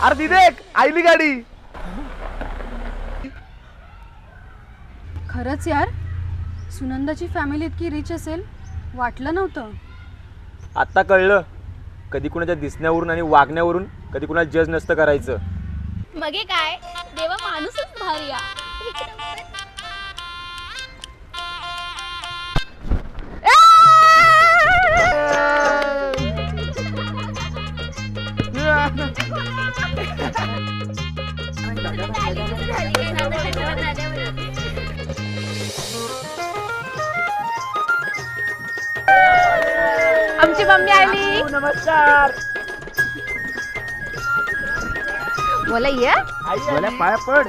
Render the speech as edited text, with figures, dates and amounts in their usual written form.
अरे दिदे आईली गाडी. खरंच यार, सुनंदाची फॅमिली इतकी रिच असेल वाटलं नव्हतं. आता कळलं, कधी कुणाच्या दिसण्यावरून आणि वागण्यावरून कधी कुणाला जज नसतं करायचं. मगे काय देवा माणूसच भारी आ. आमची मम्मी आली. नमस्कार. बोला ये. पाया पड.